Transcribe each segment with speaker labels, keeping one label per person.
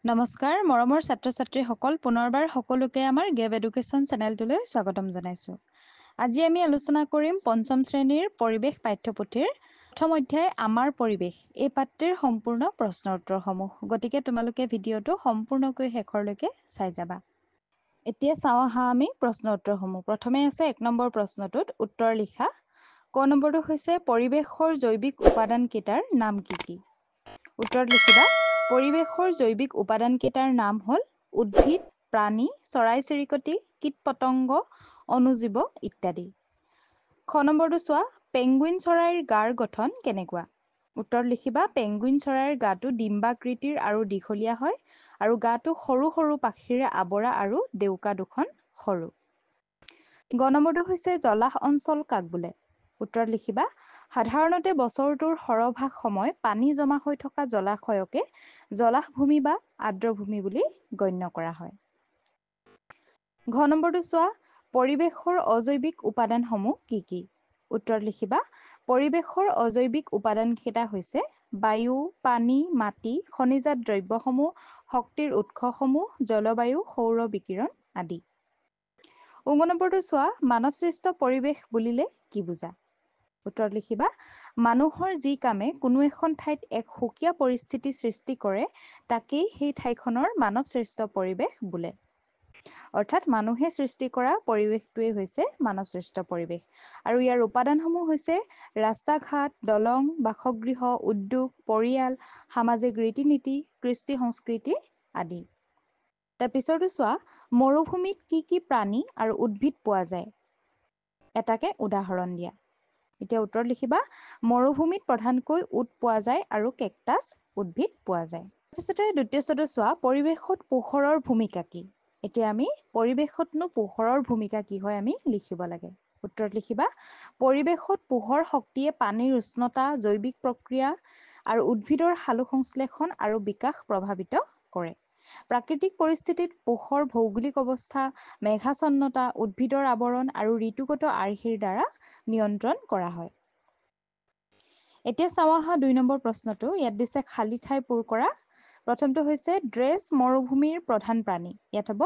Speaker 1: নমস্কাৰ মৰমৰ ছাত্ৰ ছাত্ৰীসকল পুনৰবাৰ সকলোকে আমাৰ গেব এডুকেশ্যন চেনেলটোলৈ স্বাগতম জনাইছোঁ। আজি আমি আলোচনা কৰিম পঞ্চম শ্ৰেণীৰ পৰিৱেশ পাঠ্যপুথিৰ প্ৰথম অধ্যায় আমাৰ পৰিৱেশ এই পাঠটিৰ সম্পূৰ্ণ প্ৰশ্নৰ উত্তৰসমূহ। গতিকে তোমালোকে ভিডিঅ'টো সম্পূৰ্ণকৈ শেষৰলৈকে চাই যাবা। এতিয়া চাওঁ আহা আমি প্ৰশ্নৰ উত্তৰসমূহ। প্ৰথমে আছে 1 নম্বৰ প্ৰশ্নটোত উত্তৰ লিখা। ক নম্বৰটো হৈছে পৰিৱেশৰ জৈৱিক উপাদান কেইটাৰ নাম কি কি? উত্তৰত লিখিবা পৰিৱেশৰ জৈৱিক উপাদান কেইটাৰ নাম হ'ল উদ্ভিদ, প্ৰাণী, চৰাই-চিৰিকটি, কীট-পতংগ, অণুজীৱ ইত্যাদি। খ নম্বৰটো চোৱা পেঙ্গুইন চৰাইৰ গাৰ গঠন কেনেকুৱা? উত্তৰত লিখিবা পেঙ্গুইন চৰাইৰ গাটো ডিম্বাকৃতিৰ আৰু দীঘলীয়া হয় আৰু গাটো সৰু সৰু পাখিৰে আৱৰা আৰু ডেউকা দুখন সৰু। গ নম্বৰটো হৈছে জলাহ অঞ্চল কাক বোলে? উত্তৰত লিখিবা সাধাৰণতে বছৰটোৰ সৰহভাগ সময় পানী জমা হৈ থকা জলাশয়কে জলাহভূমি বা আৰ্দ্ৰভূমি বুলি গণ্য কৰা হয়। ঘ নম্বৰটো চোৱা পৰিৱেশৰ অজৈৱিক উপাদানসমূহ কি কি? উত্তৰত লিখিবা পৰিৱেশৰ অজৈৱিক উপাদান কেইটা হৈছে বায়ু, পানী, মাটি, খনিজাত দ্ৰব্যসমূহ, শক্তিৰ উৎসসমূহ, জলবায়ু, সৌৰ বিকিৰণ আদি। ঙ নম্বৰটো চোৱা মানৱ সৃষ্ট পৰিৱেশ বুলিলে কি বুজা? উত্তৰত লিখিবা মানুহৰ যি কামে কোনো এখন ঠাইত এক সুকীয়া পৰিস্থিতি সৃষ্টি কৰে তাকেই সেই ঠাইখনৰ মানৱ সৃষ্ট পৰিৱেশ বোলে। অৰ্থাৎ মানুহে সৃষ্টি কৰা পৰিৱেশটোৱেই হৈছে মানৱ সৃষ্ট পৰিৱেশ আৰু ইয়াৰ উপাদানসমূহ হৈছে ৰাস্তা-ঘাট, দলং, বাসগৃহ, উদ্যোগ, পৰিয়াল, সামাজিক ৰীতি-নীতি, কৃষ্টি-সংস্কৃতি আদি। তাৰ পিছৰটো চোৱা মৰুভূমিত কি কি প্ৰাণী আৰু উদ্ভিদ পোৱা যায়? এটাকে উদাহৰণ দিয়া। এতিয়া উত্তৰত লিখিবা মৰুভূমিত প্ৰধানকৈ উট পোৱা যায় আৰু কেকটাছ উদ্ভিদ পোৱা যায়। তাৰপিছতে দ্বিতীয়টো চোৱা পৰিৱেশত পোহৰৰ ভূমিকা কি? এতিয়া আমি পৰিৱেশতনো পোহৰৰ ভূমিকা কি হয় আমি লিখিব লাগে। উত্তৰত লিখিবা পৰিৱেশত পোহৰ শক্তিয়ে পানীৰ উষ্ণতা, জৈৱিক প্ৰক্ৰিয়া আৰু উদ্ভিদৰ সালোকসংশ্লেষণ আৰু বিকাশ প্ৰভাৱিত কৰে। প্ৰাকৃতিক পৰিস্থিতিত পোহৰ ভৌগোলিক অৱস্থা, মেঘাচ্ছন্নতা, উদ্ভিদৰ আৱৰণ আৰু ঋতুগত আৰ্হিৰ দ্বাৰা নিয়ন্ত্ৰণ কৰা হয়। এতিয়া চাওঁ আহা 2 নম্বৰ প্ৰশ্নটো। ইয়াত দিছে খালী ঠাই পূৰ কৰা। প্ৰথমটো হৈছে ড্ৰেছ মৰুভূমিৰ প্ৰধান প্ৰাণী। ইয়াত হ'ব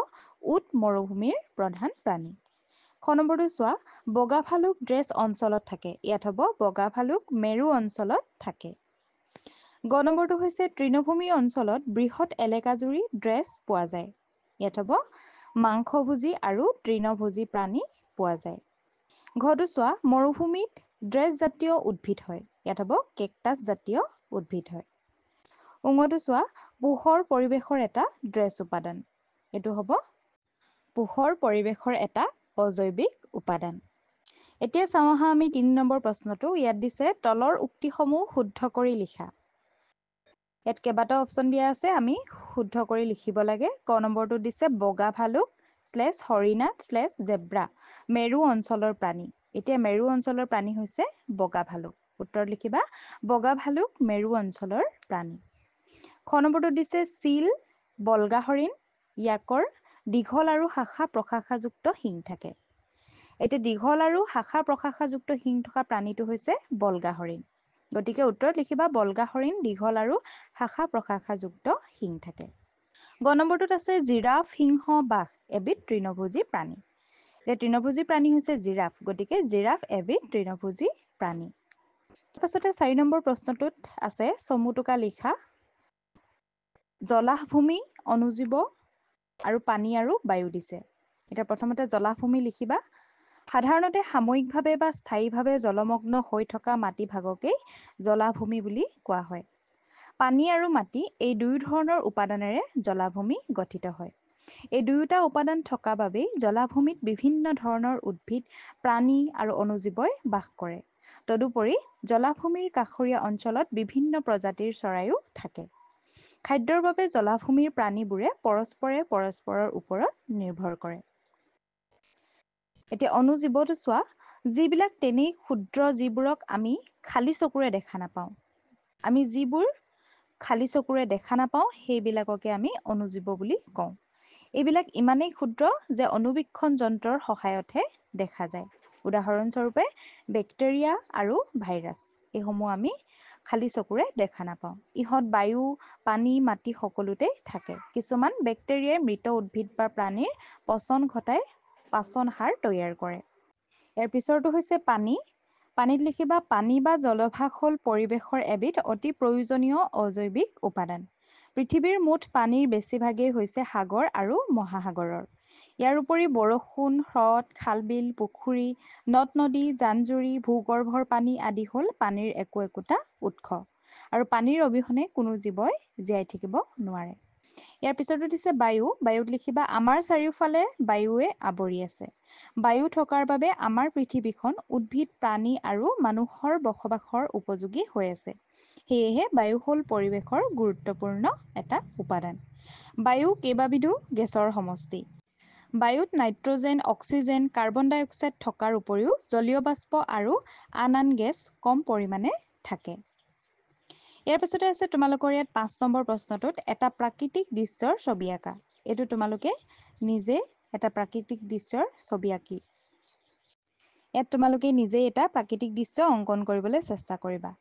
Speaker 1: উট মৰুভূমিৰ প্ৰধান প্ৰাণী। খ নম্বৰটো চোৱা বগা ভালুক ড্ৰেছ অঞ্চলত থাকে। ইয়াত হ'ব বগা ভালুক মেৰু অঞ্চলত থাকে। গ নম্বৰটো হৈছে তৃণভূমি অঞ্চলত বৃহৎ এলেকাজুৰি ড্ৰেছ পোৱা যায়। ইয়াত হ'ব মাংসভোজী আৰু তৃণভোজী প্ৰাণী পোৱা যায়। ঘটো চোৱা মৰুভূমিত ড্ৰেছ জাতীয় উদ্ভিদ হয়। ইয়াত হ'ব কেকটাছ জাতীয় উদ্ভিদ হয়। ঙটো চোৱা পোহৰ পৰিৱেশৰ এটা ড্ৰেছ উপাদান। এইটো হ'ব পোহৰ পৰিৱেশৰ এটা অজৈৱিক উপাদান। এতিয়া চাওঁ আহা আমি 3 নম্বৰ প্ৰশ্নটো। ইয়াত দিছে তলৰ উক্তিসমূহ শুদ্ধ কৰি লিখা। ইয়াত কেইবাটাও অপশ্যন দিয়া আছে আমি শুদ্ধ কৰি লিখিব লাগে। ক নম্বৰটো দিছে বগা ভালুক / হৰিণা / জেব্ৰা মেৰু অঞ্চলৰ প্ৰাণী। এতিয়া মেৰু অঞ্চলৰ প্ৰাণী হৈছে বগা ভালুক। উত্তৰত লিখিবা বগা ভালুক মেৰু অঞ্চলৰ প্ৰাণী। খ নম্বৰটো দিছে চিল, বল্গা হৰিণ, ইয়াকৰ দীঘল আৰু শাখা-প্ৰশাখাযুক্ত শিং থাকে। এতিয়া দীঘল আৰু শাখা-প্ৰশাখাযুক্ত শিং থকা প্ৰাণীটো হৈছে বল্গা হৰিণ। গতিকে উত্তৰত লিখিবা বল্গা হৰিণ দীঘল আৰু শাখা-প্ৰশাখাযুক্ত শিং থাকে। গ নম্বৰটোত আছে জিৰাফ, সিংহ, বাঘ এবিধ তৃণভোজী প্ৰাণী। এতিয়া তৃণভোজী প্ৰাণী হৈছে জিৰাফ। গতিকে জিৰাফ এবিধ তৃণভোজী প্ৰাণী। তাৰপাছতে 4 নম্বৰ প্ৰশ্নটোত আছে চমু টোকা লিখা। জলাহভূমি, অণুজীৱ আৰু পানী আৰু বায়ু দিছে। এতিয়া প্ৰথমতে জলাহভূমি লিখিবা। সাধাৰণতে সাময়িকভাৱে বা স্থায়ীভাৱে জলমগ্ন হৈ থকা মাটিভাগকেই জলাহভূমি বুলি কোৱা হয়। পানী আৰু মাটি এই দুই ধৰণৰ উপাদানেৰে জলাহভূমি গঠিত হয়। এই দুয়োটা উপাদান থকা বাবেই জলাহভূমিত বিভিন্ন ধৰণৰ উদ্ভিদ, প্ৰাণী আৰু অণুজীৱই বাস কৰে। তদুপৰি জলাহভূমিৰ কাষৰীয়া অঞ্চলত বিভিন্ন প্ৰজাতিৰ চৰাইও থাকে। খাদ্যৰ বাবে জলাহভূমিৰ প্ৰাণীবোৰে পৰস্পৰৰ ওপৰত নিৰ্ভৰ কৰে। এতিয়া অণুজীৱটো চোৱা যিবিলাক তেনেই ক্ষুদ্ৰ যিবোৰক আমি খালী চকুৰে দেখা নাপাওঁ। আমি যিবোৰ খালী চকুৰে দেখা নাপাওঁ সেইবিলাককে আমি অণুজীৱ বুলি কওঁ। এইবিলাক ইমানেই ক্ষুদ্ৰ যে অণুবীক্ষণ যন্ত্ৰৰ সহায়তহে দেখা যায়। উদাহৰণস্বৰূপে বেক্টেৰিয়া আৰু ভাইৰাছ। এইসমূহ আমি খালী চকুৰে দেখা নাপাওঁ। ইহঁত বায়ু, পানী, মাটি সকলোতেই থাকে। কিছুমান বেক্টেৰিয়াই মৃত উদ্ভিদ বা প্ৰাণীৰ পচন ঘটাই পাচন সাৰ তৈয়াৰ কৰে। ইয়াৰ পিছৰটো হৈছে পানী। পানীত লিখিবা পানী বা জলভাগ হ'ল পৰিৱেশৰ এবিধ অতি প্ৰয়োজনীয় অজৈৱিক উপাদান। পৃথিৱীৰ মুঠ পানীৰ বেছিভাগেই হৈছে সাগৰ আৰু মহাসাগৰৰ। ইয়াৰ উপৰি বৰষুণ, হ্ৰদ, খাল-বিল, পুখুৰী, নদ-নদী, জান-জুৰি, ভূগৰ্ভৰ পানী আদি হ'ল পানীৰ একো একোটা উৎস। আৰু পানীৰ অবিহনে কোনো জীৱই জীয়াই থাকিব নোৱাৰে। ইয়াৰ পিছতো দিছে বায়ু। বায়ুত লিখিবা আমাৰ চাৰিওফালে বায়ুৱে আৱৰি আছে। বায়ু থকাৰ বাবে আমাৰ পৃথিৱীখন উদ্ভিদ, প্ৰাণী আৰু মানুহৰ বসবাসৰ উপযোগী হৈ আছে। সেয়েহে বায়ু হ'ল পৰিৱেশৰ গুৰুত্বপূৰ্ণ এটা উপাদান। বায়ু কেইবাবিধো গেছৰ সমষ্টি। বায়ুত নাইট্ৰজেন, অক্সিজেন, কাৰ্বন ডাই অক্সাইড থকাৰ উপৰিও জলীয় বাষ্প আৰু আন আন গেছ কম পৰিমাণে থাকে। ইয়াৰ পিছতে আছে তোমালোকৰ ইয়াত 5 নম্বৰ প্ৰশ্নটোত এটা প্ৰাকৃতিক দৃশ্যৰ ছবি আঁকা। এইটো তোমালোকে নিজে এটা প্ৰাকৃতিক দৃশ্যৰ ছবি আঁকি ইয়াত তোমালোকে নিজেই এটা প্ৰাকৃতিক দৃশ্য অংকন কৰিবলৈ চেষ্টা কৰিবা।